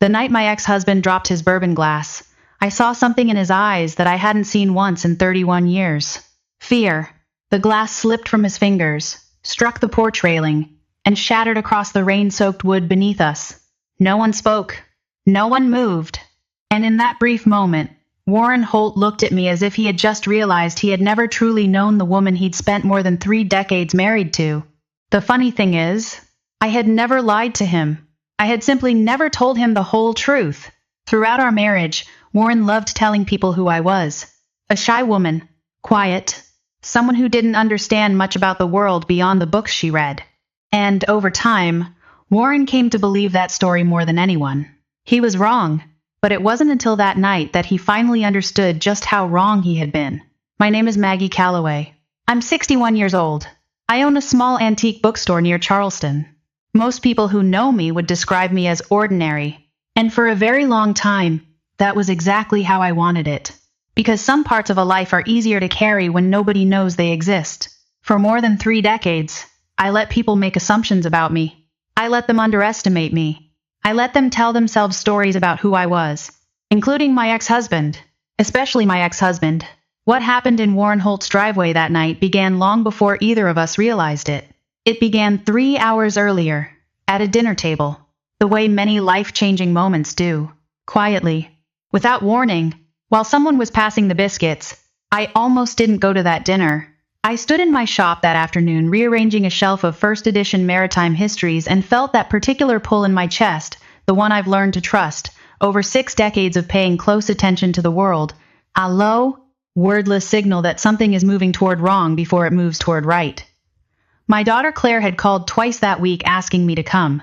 The night my ex-husband dropped his bourbon glass, I saw something in his eyes that I hadn't seen once in 31 years. Fear. The glass slipped from his fingers, struck the porch railing, and shattered across the rain-soaked wood beneath us. No one spoke. No one moved. And in that brief moment, Warren Holt looked at me as if he had just realized he had never truly known the woman he'd spent more than 3 decades married to. The funny thing is, I had never lied to him. I had simply never told him the whole truth. Throughout our marriage, Warren loved telling people who I was. A shy woman, quiet, someone who didn't understand much about the world beyond the books she read. And over time, Warren came to believe that story more than anyone. He was wrong, but it wasn't until that night that he finally understood just how wrong he had been. My name is Maggie Calloway. I'm 61 years old. I own a small antique bookstore near Charleston. Most people who know me would describe me as ordinary, and for a very long time, that was exactly how I wanted it. Because some parts of a life are easier to carry when nobody knows they exist. For more than 3 decades, I let people make assumptions about me. I let them underestimate me. I let them tell themselves stories about who I was, including my ex-husband, especially my ex-husband. What happened in Warren Holt's driveway that night began long before either of us realized it. It began 3 hours earlier, at a dinner table, the way many life-changing moments do, quietly, without warning. While someone was passing the biscuits, I almost didn't go to that dinner. I stood in my shop that afternoon rearranging a shelf of first edition maritime histories and felt that particular pull in my chest, the one I've learned to trust, over 6 decades of paying close attention to the world. A low, wordless signal that something is moving toward wrong before it moves toward right. My daughter Claire had called twice that week asking me to come.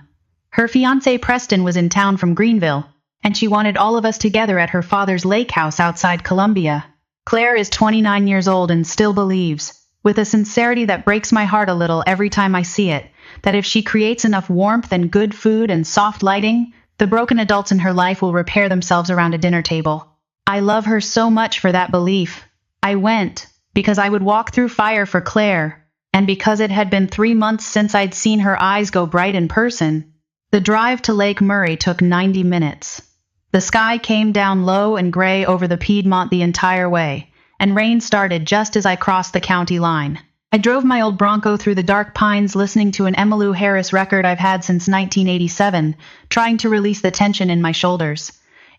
Her fiancé Preston was in town from Greenville, and she wanted all of us together at her father's lakehouse outside Columbia. Claire is 29 years old and still believes, with a sincerity that breaks my heart a little every time I see it, that if she creates enough warmth and good food and soft lighting, the broken adults in her life will repair themselves around a dinner table. I love her so much for that belief. I went, because I would walk through fire for Claire, and because it had been 3 months since I'd seen her eyes go bright in person. The drive to Lake Murray took 90 minutes. The sky came down low and gray over the Piedmont the entire way, and rain started just as I crossed the county line. I drove my old Bronco through the dark pines listening to an Emmylou Harris record I've had since 1987, trying to release the tension in my shoulders.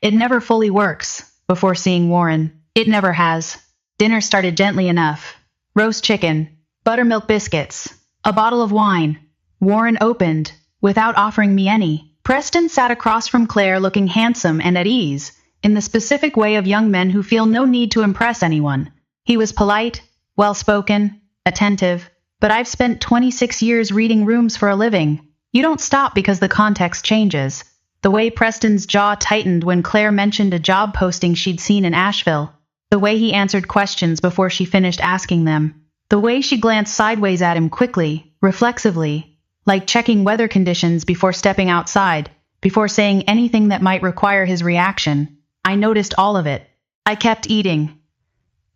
It never fully works, before seeing Warren. It never has. Dinner started gently enough. Roast chicken, buttermilk biscuits, a bottle of wine. Warren opened, without offering me any. Preston sat across from Claire looking handsome and at ease, in the specific way of young men who feel no need to impress anyone. He was polite, well-spoken, attentive, but I've spent 26 years reading rooms for a living. You don't stop because the context changes. The way Preston's jaw tightened when Claire mentioned a job posting she'd seen in Asheville. The way he answered questions before she finished asking them. The way she glanced sideways at him quickly, reflexively, like checking weather conditions before stepping outside, before saying anything that might require his reaction. I noticed all of it. I kept eating.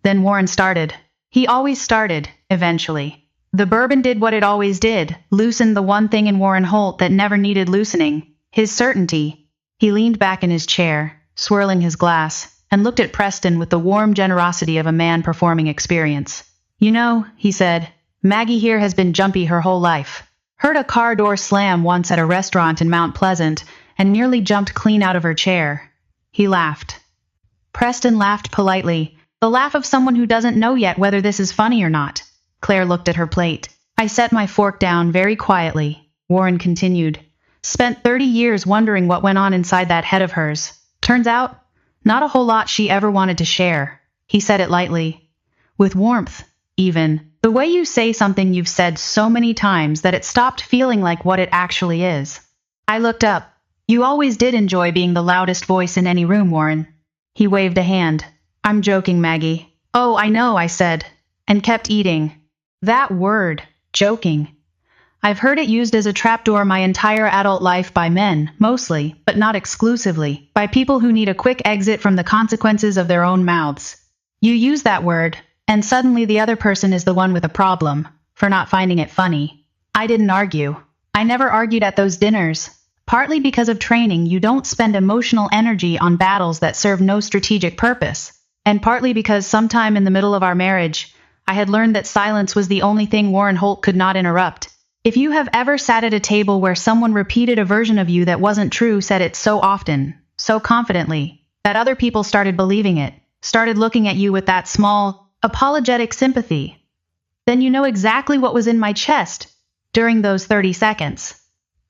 Then Warren started. He always started, eventually. The bourbon did what it always did, loosened the one thing in Warren Holt that never needed loosening, his certainty. He leaned back in his chair, swirling his glass, and looked at Preston with the warm generosity of a man performing experience. You know, he said, Maggie here has been jumpy her whole life. Heard a car door slam once at a restaurant in Mount Pleasant, and nearly jumped clean out of her chair. He laughed. Preston laughed politely, the laugh of someone who doesn't know yet whether this is funny or not. Claire looked at her plate. I set my fork down very quietly. Warren continued. Spent 30 years wondering what went on inside that head of hers. Turns out, not a whole lot she ever wanted to share. He said it lightly. With warmth, even. The way you say something you've said so many times that it stopped feeling like what it actually is. I looked up. You always did enjoy being the loudest voice in any room, Warren. He waved a hand. I'm joking, Maggie. Oh, I know, I said, and kept eating. That word, joking. I've heard it used as a trapdoor my entire adult life by men, mostly, but not exclusively, by people who need a quick exit from the consequences of their own mouths. You use that word, and suddenly the other person is the one with a problem, for not finding it funny. I didn't argue. I never argued at those dinners. Partly because of training, you don't spend emotional energy on battles that serve no strategic purpose. And partly because sometime in the middle of our marriage, I had learned that silence was the only thing Warren Holt could not interrupt. If you have ever sat at a table where someone repeated a version of you that wasn't true, said it so often, so confidently, that other people started believing it, started looking at you with that small, apologetic sympathy, then you know exactly what was in my chest during those 30 seconds.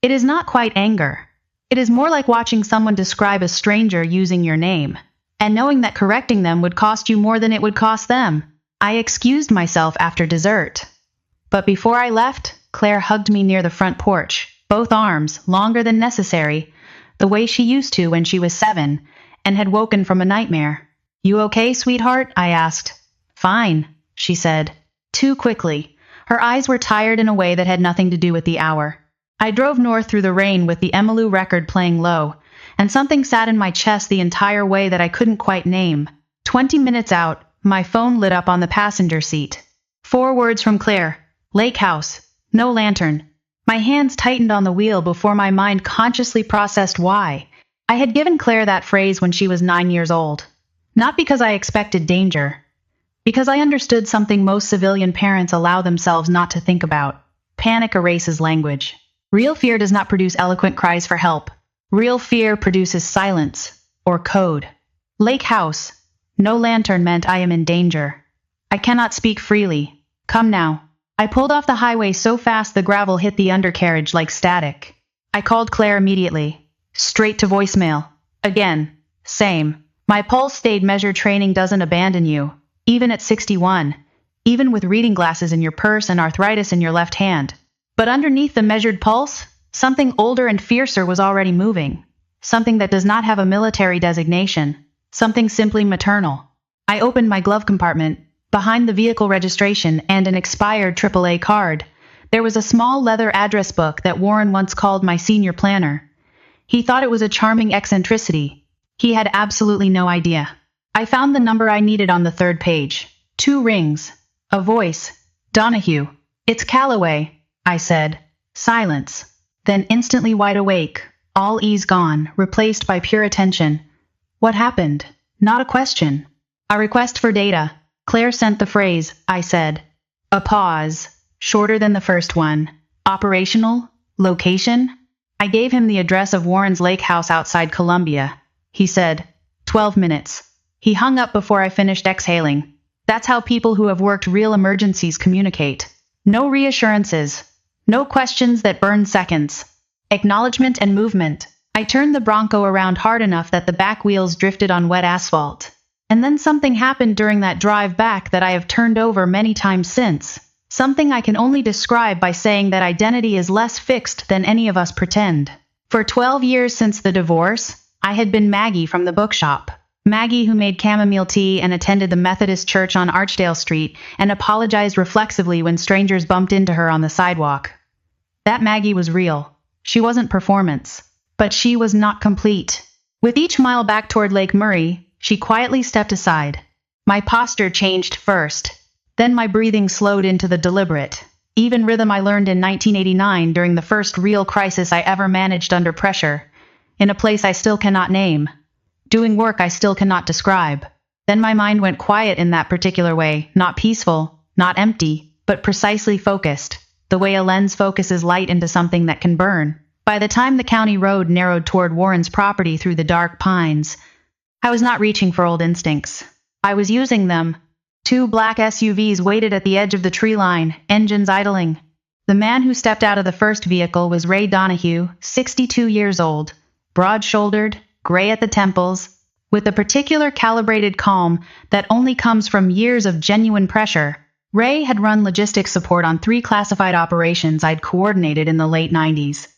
It is not quite anger. It is more like watching someone describe a stranger using your name, and knowing that correcting them would cost you more than it would cost them. I excused myself after dessert. But before I left, Claire hugged me near the front porch, both arms, longer than necessary, the way she used to when she was 7, and had woken from a nightmare. "You okay, sweetheart?" I asked. "Fine," she said. Too quickly. Her eyes were tired in a way that had nothing to do with the hour. I drove north through the rain with the Emmylou record playing low, and something sat in my chest the entire way that I couldn't quite name. 20 minutes out, my phone lit up on the passenger seat. 4 words from Claire. Lakehouse. No lantern. My hands tightened on the wheel before my mind consciously processed why. I had given Claire that phrase when she was 9 years old. Not because I expected danger. Because I understood something most civilian parents allow themselves not to think about. Panic erases language. Real fear does not produce eloquent cries for help. Real fear produces silence, or code. Lake house. No lantern meant I am in danger. I cannot speak freely. Come now. I pulled off the highway so fast the gravel hit the undercarriage like static. I called Claire immediately. Straight to voicemail. Again. Same. My pulse stayed measured. Training doesn't abandon you. Even at 61. Even with reading glasses in your purse and arthritis in your left hand. But underneath the measured pulse, something older and fiercer was already moving. Something that does not have a military designation. Something simply maternal. I opened my glove compartment. Behind the vehicle registration and an expired AAA card, there was a small leather address book that Warren once called my senior planner. He thought it was a charming eccentricity. He had absolutely no idea. I found the number I needed on the 3rd page. 2 rings. A voice. Donahue. "It's Calloway," I said. Silence. Then instantly wide awake. All ease gone, replaced by pure attention. What happened? Not a question. A request for data. Claire sent the phrase, I said. A pause. Shorter than the first one. Operational? Location? I gave him the address of Warren's lake house outside Columbia. He said, 12 minutes. He hung up before I finished exhaling. That's how people who have worked real emergencies communicate. No reassurances. No questions that burn seconds. Acknowledgement and movement. I turned the Bronco around hard enough that the back wheels drifted on wet asphalt. And then something happened during that drive back that I have turned over many times since. Something I can only describe by saying that identity is less fixed than any of us pretend. For 12 years since the divorce, I had been Maggie from the bookshop. Maggie who made chamomile tea and attended the Methodist church on Archdale Street and apologized reflexively when strangers bumped into her on the sidewalk. That Maggie was real. She wasn't performance. But she was not complete. With each mile back toward Lake Murray, she quietly stepped aside. My posture changed first. Then my breathing slowed into the deliberate, even rhythm I learned in 1989 during the first real crisis I ever managed under pressure, in a place I still cannot name, doing work I still cannot describe. Then my mind went quiet in that particular way, not peaceful, not empty, but precisely focused, the way a lens focuses light into something that can burn. By the time the county road narrowed toward Warren's property through the dark pines, I was not reaching for old instincts. I was using them. 2 black SUVs waited at the edge of the tree line, engines idling. The man who stepped out of the first vehicle was Ray Donahue, 62 years old, broad-shouldered, gray at the temples, with a particular calibrated calm that only comes from years of genuine pressure. Ray had run logistics support on 3 classified operations I'd coordinated in the late 90s.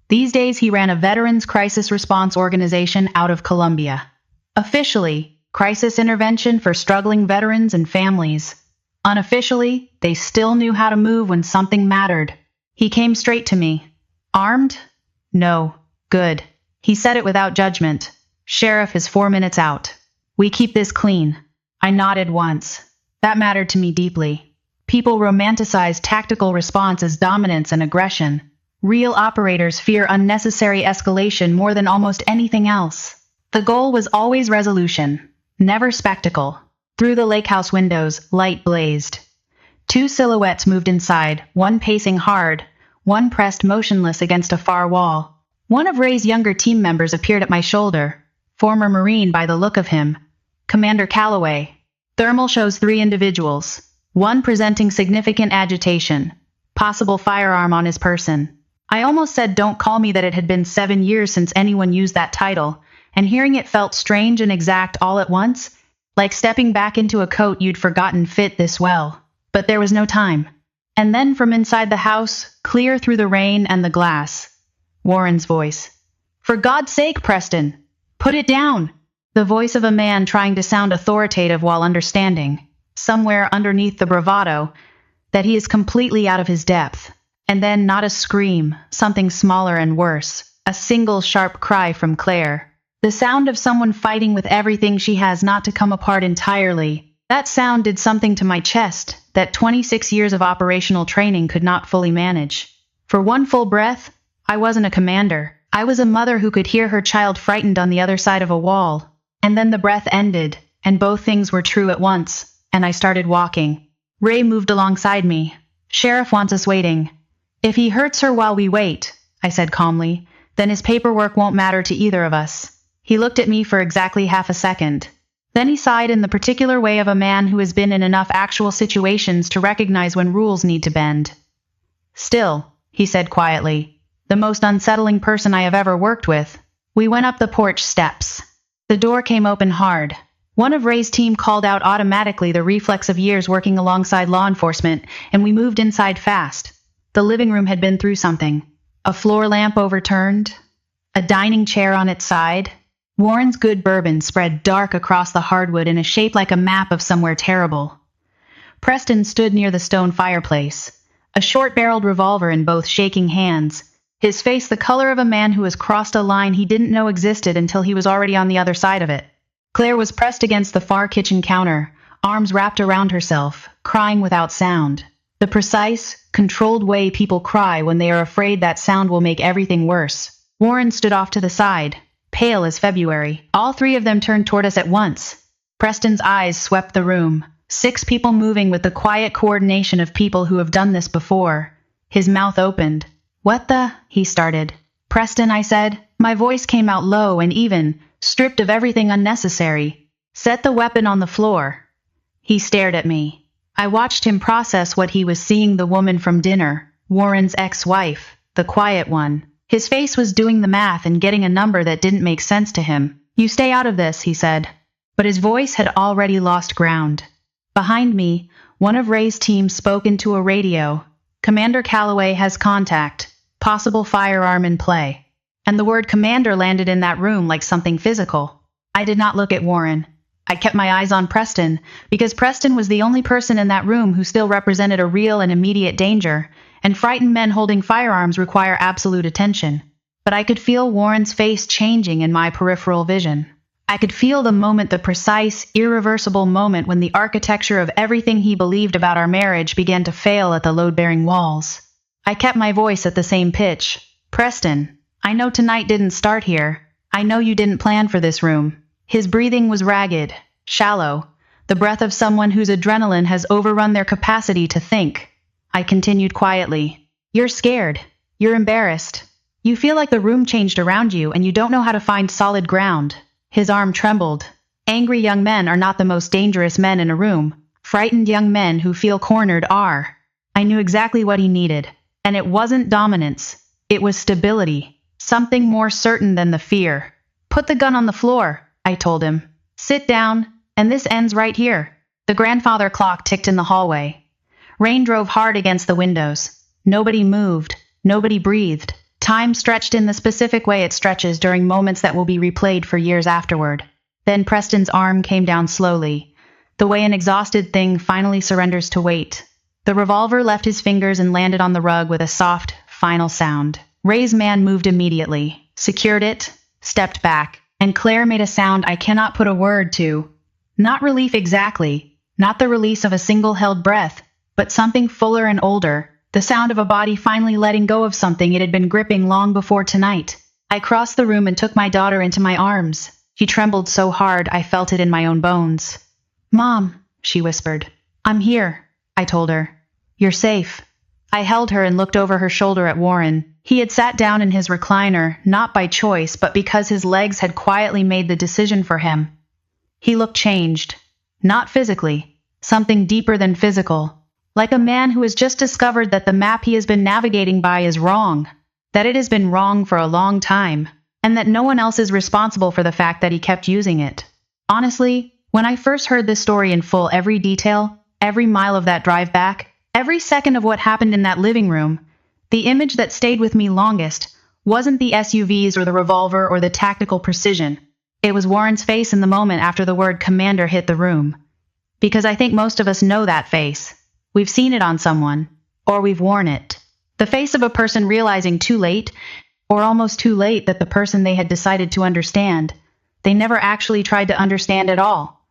These days he ran a Veterans Crisis Response Organization out of Columbia. Officially, crisis intervention for struggling veterans and families. Unofficially, they still knew how to move when something mattered. He came straight to me. Armed? No. Good. He said it without judgment. Sheriff is 4 minutes out. We keep this clean. I nodded once. That mattered to me deeply. People romanticize tactical response as dominance and aggression. Real operators fear unnecessary escalation more than almost anything else. The goal was always resolution, never spectacle. Through the lakehouse windows, light blazed. Two silhouettes moved inside, one pacing hard, one pressed motionless against a far wall. One of Ray's younger team members appeared at my shoulder, former Marine by the look of him, Commander Calloway. Thermal shows 3 individuals, one presenting significant agitation, possible firearm on his person. I almost said don't call me that it had been 7 years since anyone used that title, and hearing it felt strange and exact all at once, like stepping back into a coat you'd forgotten fit this well. But there was no time. And then from inside the house, clear through the rain and the glass, Warren's voice. "For God's sake, Preston! Put it down!" The voice of a man trying to sound authoritative while understanding, somewhere underneath the bravado, that he is completely out of his depth. And then not a scream, something smaller and worse, a single sharp cry from Claire. The sound of someone fighting with everything she has not to come apart entirely. That sound did something to my chest that 26 years of operational training could not fully manage. For one full breath, I wasn't a commander. I was a mother who could hear her child frightened on the other side of a wall. And then the breath ended, and both things were true at once, and I started walking. Ray moved alongside me. "Sheriff wants us waiting." "If he hurts her while we wait," I said calmly, "then his paperwork won't matter to either of us." He looked at me for exactly half a second. Then he sighed in the particular way of a man who has been in enough actual situations to recognize when rules need to bend. "Still," he said quietly, "the most unsettling person I have ever worked with." We went up the porch steps. The door came open hard. One of Ray's team called out automatically, the reflex of years working alongside law enforcement, and we moved inside fast. The living room had been through something. A floor lamp overturned, a dining chair on its side. Warren's good bourbon spread dark across the hardwood in a shape like a map of somewhere terrible. Preston stood near the stone fireplace, a short-barreled revolver in both shaking hands, his face the color of a man who has crossed a line he didn't know existed until he was already on the other side of it. Claire was pressed against the far kitchen counter, arms wrapped around herself, crying without sound. The precise, controlled way people cry when they are afraid that sound will make everything worse. Warren stood off to the side, pale as February. All 3 of them turned toward us at once. Preston's eyes swept the room. 6 people moving with the quiet coordination of people who have done this before. His mouth opened. "What the?" he started. "Preston," I said. My voice came out low and even, stripped of everything unnecessary. "Set the weapon on the floor." He stared at me. I watched him process what he was seeing, the woman from dinner, Warren's ex-wife, the quiet one. His face was doing the math and getting a number that didn't make sense to him. "You stay out of this," he said. But his voice had already lost ground. Behind me, one of Ray's team spoke into a radio. "Commander Calloway has contact. Possible firearm in play." And the word commander landed in that room like something physical. I did not look at Warren. I kept my eyes on Preston, because Preston was the only person in that room who still represented a real and immediate danger, and frightened men holding firearms require absolute attention. But I could feel Warren's face changing in my peripheral vision. I could feel the moment, the precise, irreversible moment when the architecture of everything he believed about our marriage began to fail at the load-bearing walls. I kept my voice at the same pitch. "Preston, I know tonight didn't start here. I know you didn't plan for this room." His breathing was ragged, shallow, the breath of someone whose adrenaline has overrun their capacity to think. I continued quietly. "You're scared. You're embarrassed. You feel like the room changed around you and you don't know how to find solid ground." His arm trembled. Angry young men are not the most dangerous men in a room. Frightened young men who feel cornered are. I knew exactly what he needed. And it wasn't dominance. It was stability. Something more certain than the fear. "Put the gun on the floor," I told him. "Sit down, and this ends right here." The grandfather clock ticked in the hallway. Rain drove hard against the windows. Nobody moved. Nobody breathed. Time stretched in the specific way it stretches during moments that will be replayed for years afterward. Then Preston's arm came down slowly, the way an exhausted thing finally surrenders to weight. The revolver left his fingers and landed on the rug with a soft, final sound. Ray's man moved immediately, secured it, stepped back, and Claire made a sound I cannot put a word to. Not relief exactly, not the release of a single held breath, but something fuller and older, The sound of a body finally letting go of something it had been gripping long before tonight. I crossed the room and took my daughter into my arms. She trembled so hard I felt it in my own bones. "Mom," she whispered. "I'm here," I told her. "You're safe." I held her and looked over her shoulder at Warren. He had sat down in his recliner, not by choice, but because his legs had quietly made the decision for him. He looked changed. Not physically. Something deeper than physical. Like a man who has just discovered that the map he has been navigating by is wrong. That it has been wrong for a long time. And that no one else is responsible for the fact that he kept using it. Honestly, when I first heard this story in full, every detail, every mile of that drive back, every second of what happened in that living room, the image that stayed with me longest wasn't the SUVs or the revolver or the tactical precision. It was Warren's face in the moment after the word commander hit the room. Because I think most of us know that face. We've seen it on someone, or we've worn it. The face of a person realizing too late, or almost too late, that the person they had decided to understand, they never actually tried to understand at all.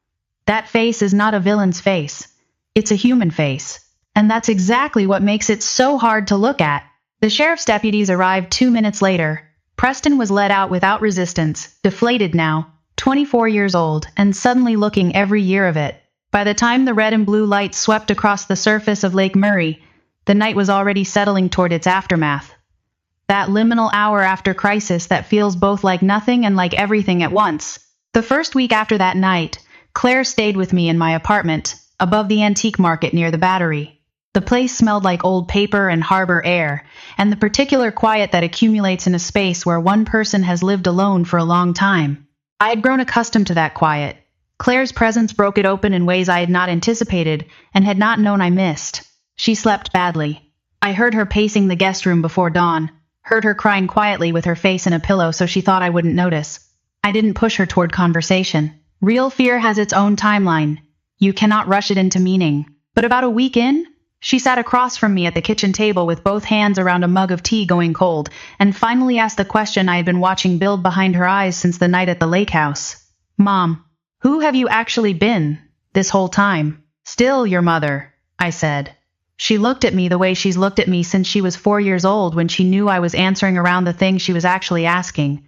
That face is not a villain's face. It's a human face. And that's exactly what makes it so hard to look at. The sheriff's deputies arrived 2 minutes later. Preston was let out without resistance, deflated now, 24 years old, and suddenly looking every year of it. By the time the red and blue lights swept across the surface of Lake Murray, the night was already settling toward its aftermath. That liminal hour after crisis that feels both like nothing and like everything at once. The first week after that night, Claire stayed with me in my apartment, above the antique market near the Battery. The place smelled like old paper and harbor air, and the particular quiet that accumulates in a space where one person has lived alone for a long time. I had grown accustomed to that quiet. Claire's presence broke it open in ways I had not anticipated and had not known I missed. She slept badly. I heard her pacing the guest room before dawn, heard her crying quietly with her face in a pillow so she thought I wouldn't notice. I didn't push her toward conversation. Real fear has its own timeline. You cannot rush it into meaning. But about a week in, she sat across from me at the kitchen table with both hands around a mug of tea going cold, and finally asked the question I had been watching build behind her eyes since the night at the lakehouse. "Mom, who have you actually been this whole time?" "Still your mother," I said. She looked at me the way she's looked at me since she was 4 years old, when she knew I was answering around the thing she was actually asking.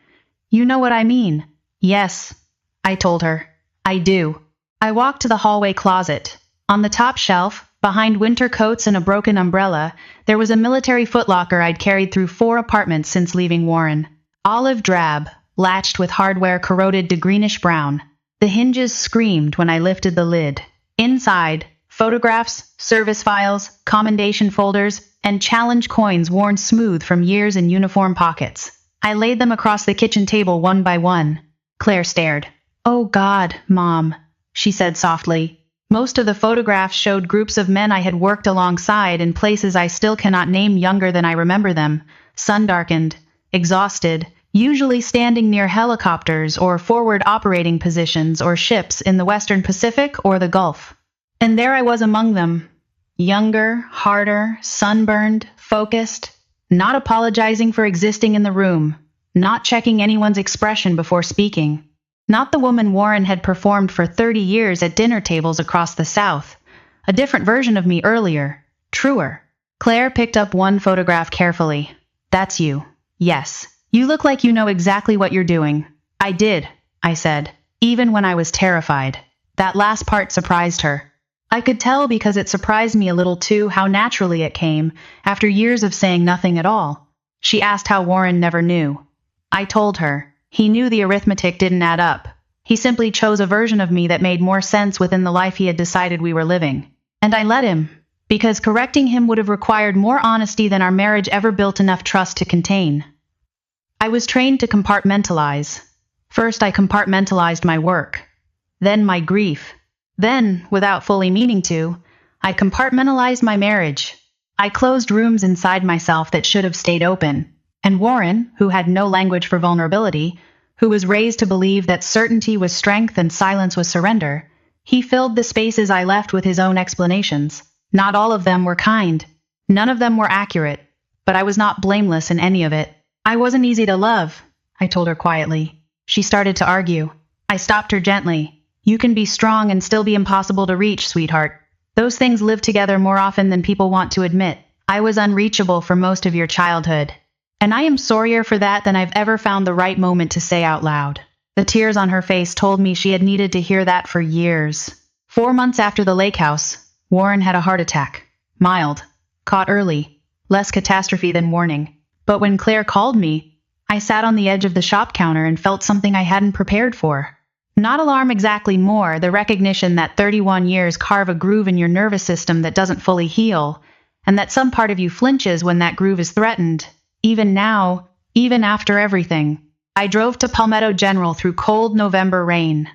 "You know what I mean." "Yes," I told her. "I do." I walked to the hallway closet. On the top shelf, behind winter coats and a broken umbrella, there was a military footlocker I'd carried through 4 apartments since leaving Warren. Olive drab, latched with hardware corroded to greenish brown. The hinges screamed when I lifted the lid. Inside, photographs, service files, commendation folders, and challenge coins worn smooth from years in uniform pockets. I laid them across the kitchen table one by one. Claire stared. "Oh God, Mom," she said softly. Most of the photographs showed groups of men I had worked alongside in places I still cannot name, younger than I remember them, sun-darkened, exhausted, usually standing near helicopters or forward operating positions or ships in the Western Pacific or the Gulf. And there I was among them, younger, harder, sunburned, focused, not apologizing for existing in the room, not checking anyone's expression before speaking. Not the woman Warren had performed for 30 years at dinner tables across the South. A different version of me earlier, truer. Claire picked up one photograph carefully. "That's you. Yes. You look like you know exactly what you're doing." "I did," I said, even when I was terrified. That last part surprised her. I could tell, because it surprised me a little too, how naturally it came, after years of saying nothing at all. She asked how Warren never knew. I told her. He knew the arithmetic didn't add up. He simply chose a version of me that made more sense within the life he had decided we were living. And I let him, because correcting him would have required more honesty than our marriage ever built enough trust to contain. I was trained to compartmentalize. First, I compartmentalized my work. Then my grief. Then, without fully meaning to, I compartmentalized my marriage. I closed rooms inside myself that should have stayed open. And Warren, who had no language for vulnerability, who was raised to believe that certainty was strength and silence was surrender, he filled the spaces I left with his own explanations. Not all of them were kind. None of them were accurate. But I was not blameless in any of it. "I wasn't easy to love," I told her quietly. She started to argue. I stopped her gently. "You can be strong and still be impossible to reach, sweetheart. Those things live together more often than people want to admit," I was unreachable for most of your childhood. And I am sorrier for that than I've ever found the right moment to say out loud. The tears on her face told me she had needed to hear that for years. 4 months after the lake house, Warren had a heart attack. Mild. Caught early. Less catastrophe than warning. But when Claire called me, I sat on the edge of the shop counter and felt something I hadn't prepared for. Not alarm exactly, more the recognition that 31 years carve a groove in your nervous system that doesn't fully heal, and that some part of you flinches when that groove is threatened. Even now, even after everything. I drove to Palmetto General through cold November rain.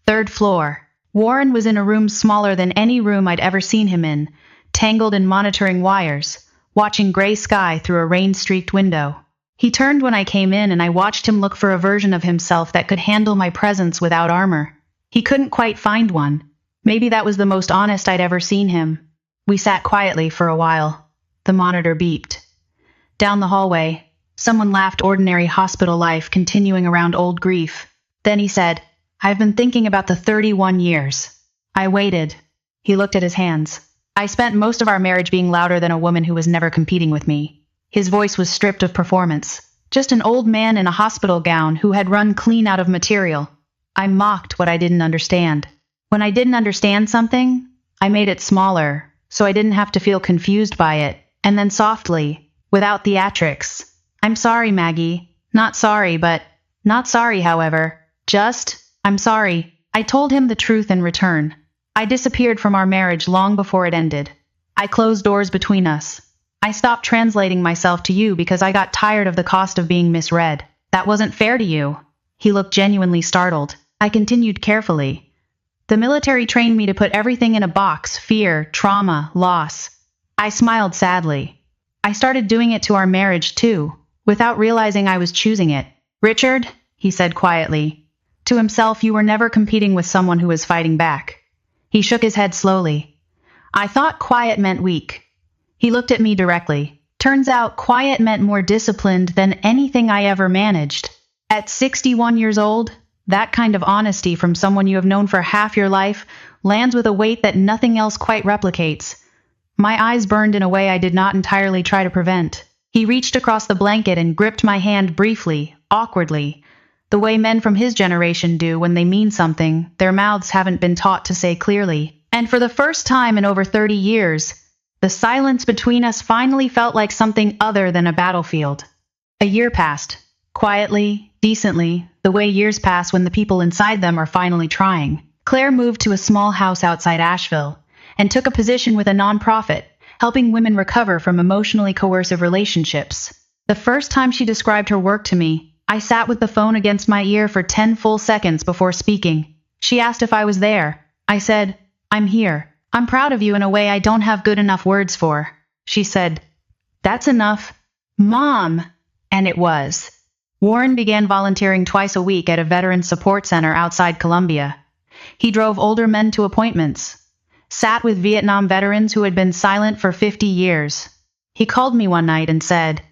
3rd floor. Warren was in a room smaller than any room I'd ever seen him in, tangled in monitoring wires, watching gray sky through a rain-streaked window. He turned when I came in, and I watched him look for a version of himself that could handle my presence without armor. He couldn't quite find one. Maybe that was the most honest I'd ever seen him. We sat quietly for a while. The monitor beeped. Down the hallway, someone laughed, ordinary hospital life continuing around old grief. Then he said, "I've been thinking about the 31 years. I waited." He looked at his hands. "I spent most of our marriage being louder than a woman who was never competing with me." His voice was stripped of performance. Just an old man in a hospital gown who had run clean out of material. I mocked what I didn't understand. When I didn't understand something, I made it smaller, so I didn't have to feel confused by it. And then softly, without theatrics, "I'm sorry, Maggie. Not sorry, but not sorry, however. Just, I'm sorry." I told him the truth in return. I disappeared from our marriage long before it ended. I closed doors between us. I stopped translating myself to you because I got tired of the cost of being misread. That wasn't fair to you. He looked genuinely startled. I continued carefully. The military trained me to put everything in a box: fear, trauma, loss. I smiled sadly. I started doing it to our marriage too, without realizing I was choosing it. "Richard," he said quietly. To himself, "You were never competing with someone who was fighting back." He shook his head slowly. "I thought quiet meant weak." He looked at me directly. "Turns out quiet meant more disciplined than anything I ever managed." At 61 years old, that kind of honesty from someone you have known for half your life lands with a weight that nothing else quite replicates. My eyes burned in a way I did not entirely try to prevent. He reached across the blanket and gripped my hand briefly, awkwardly, the way men from his generation do when they mean something their mouths haven't been taught to say clearly. And for the first time in over 30 years, the silence between us finally felt like something other than a battlefield. A year passed. Quietly, decently, the way years pass when the people inside them are finally trying. Claire moved to a small house outside Asheville and took a position with a nonprofit, helping women recover from emotionally coercive relationships. The first time she described her work to me, I sat with the phone against my ear for 10 full seconds before speaking. She asked if I was there. I said, "I'm here. I'm proud of you in a way I don't have good enough words for." She said, "That's enough, Mom." And it was. Warren began volunteering twice a week at a veteran support center outside Columbia. He drove older men to appointments, sat with Vietnam veterans who had been silent for 50 years. He called me one night and said,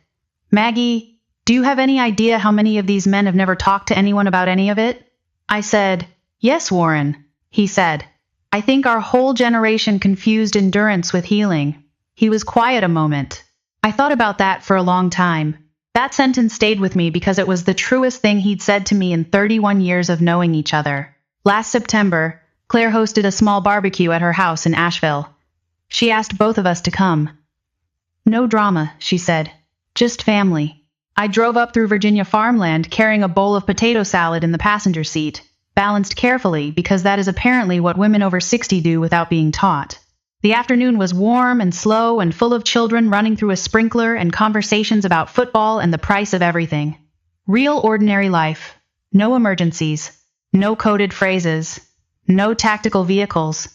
"Maggie, do you have any idea how many of these men have never talked to anyone about any of it?" I said, "Yes, Warren." He said, "I think our whole generation confused endurance with healing." He was quiet a moment. I thought about that for a long time. That sentence stayed with me because it was the truest thing he'd said to me in 31 years of knowing each other. Last September, Claire hosted a small barbecue at her house in Asheville. She asked both of us to come. "No drama," she said. "Just family." I drove up through Virginia farmland carrying a bowl of potato salad in the passenger seat, balanced carefully because that is apparently what women over 60 do without being taught. The afternoon was warm and slow and full of children running through a sprinkler and conversations about football and the price of everything. Real ordinary life. No emergencies. No coded phrases. No tactical vehicles.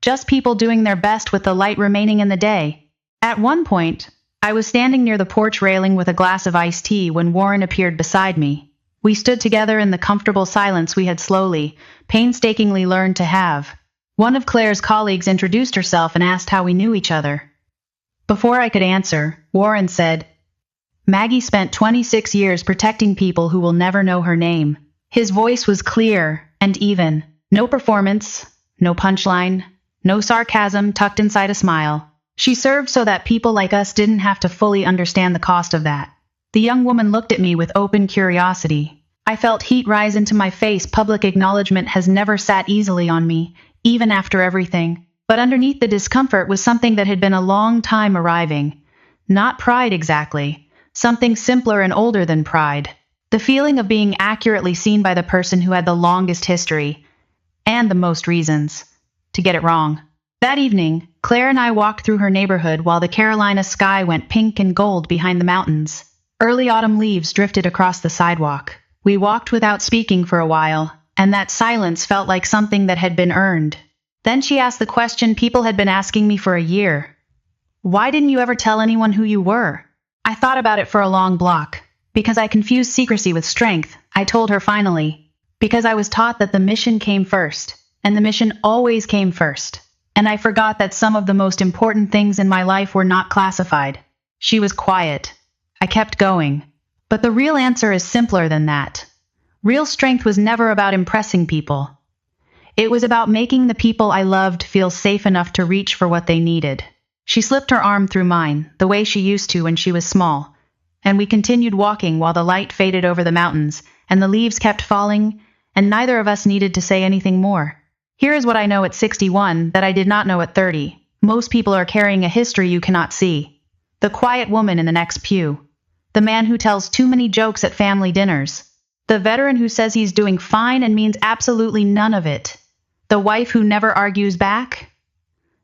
Just people doing their best with the light remaining in the day. At one point, I was standing near the porch railing with a glass of iced tea when Warren appeared beside me. We stood together in the comfortable silence we had slowly, painstakingly learned to have. One of Claire's colleagues introduced herself and asked how we knew each other. Before I could answer, Warren said, "Maggie spent 26 years protecting people who will never know her name." His voice was clear and even. No performance, no punchline, no sarcasm tucked inside a smile. She served so that people like us didn't have to fully understand the cost of that. The young woman looked at me with open curiosity. I felt heat rise into my face. Public acknowledgement has never sat easily on me, even after everything. But underneath the discomfort was something that had been a long time arriving. Not pride exactly. Something simpler and older than pride. The feeling of being accurately seen by the person who had the longest history, and the most reasons, to get it wrong. That evening, Claire and I walked through her neighborhood while the Carolina sky went pink and gold behind the mountains. Early autumn leaves drifted across the sidewalk. We walked without speaking for a while, and that silence felt like something that had been earned. Then she asked the question people had been asking me for a year. Why didn't you ever tell anyone who you were? I thought about it for a long block. Because I confused secrecy with strength, I told her finally. Because I was taught that the mission came first, and the mission always came first. And I forgot that some of the most important things in my life were not classified. She was quiet. I kept going. But the real answer is simpler than that. Real strength was never about impressing people. It was about making the people I loved feel safe enough to reach for what they needed. She slipped her arm through mine, the way she used to when she was small, and we continued walking while the light faded over the mountains, and the leaves kept falling, and neither of us needed to say anything more. Here is what I know at 61 that I did not know at 30. Most people are carrying a history you cannot see. The quiet woman in the next pew. The man who tells too many jokes at family dinners. The veteran who says he's doing fine and means absolutely none of it. The wife who never argues back.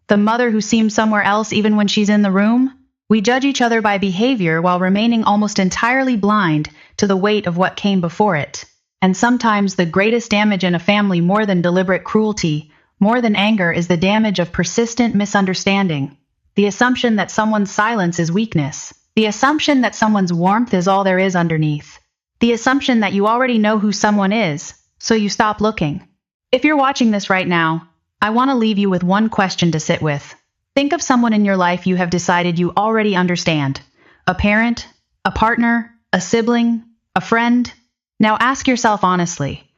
The mother who seems somewhere else even when she's in the room. We judge each other by behavior while remaining almost entirely blind to the weight of what came before it. And sometimes the greatest damage in a family, more than deliberate cruelty, more than anger, is the damage of persistent misunderstanding. The assumption that someone's silence is weakness. The assumption that someone's warmth is all there is underneath. The assumption that you already know who someone is, so you stop looking. If you're watching this right now, I want to leave you with one question to sit with. Think of someone in your life you have decided you already understand. A parent, a partner, a sibling, a friend. Now ask yourself honestly,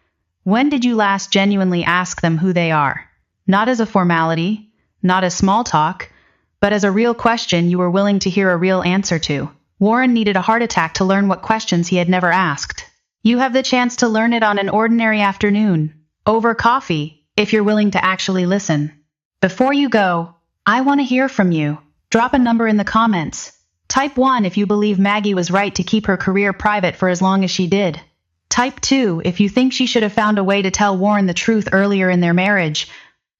when did you last genuinely ask them who they are? Not as a formality, not as small talk, but as a real question you were willing to hear a real answer to. Warren needed a heart attack to learn what questions he had never asked. You have the chance to learn it on an ordinary afternoon, over coffee, if you're willing to actually listen. Before you go, I want to hear from you. Drop a number in the comments. Type 1 if you believe Maggie was right to keep her career private for as long as she did. Type 2 if you think she should have found a way to tell Warren the truth earlier in their marriage.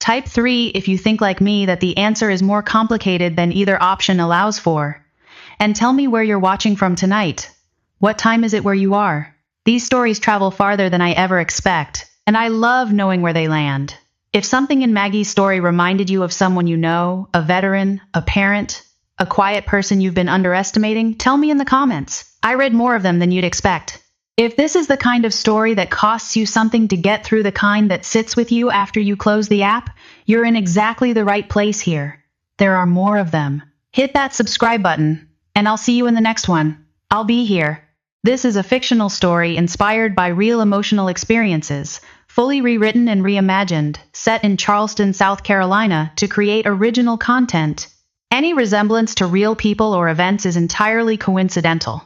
Type 3 if you think like me that the answer is more complicated than either option allows for. And tell me where you're watching from tonight. What time is it where you are? These stories travel farther than I ever expect, and I love knowing where they land. If something in Maggie's story reminded you of someone you know, a veteran, a parent, a quiet person you've been underestimating, tell me in the comments. I read more of them than you'd expect. If this is the kind of story that costs you something to get through, the kind that sits with you after you close the app, you're in exactly the right place here. There are more of them. Hit that subscribe button, and I'll see you in the next one. I'll be here. This is a fictional story inspired by real emotional experiences, fully rewritten and reimagined, set in Charleston, South Carolina, to create original content. Any resemblance to real people or events is entirely coincidental.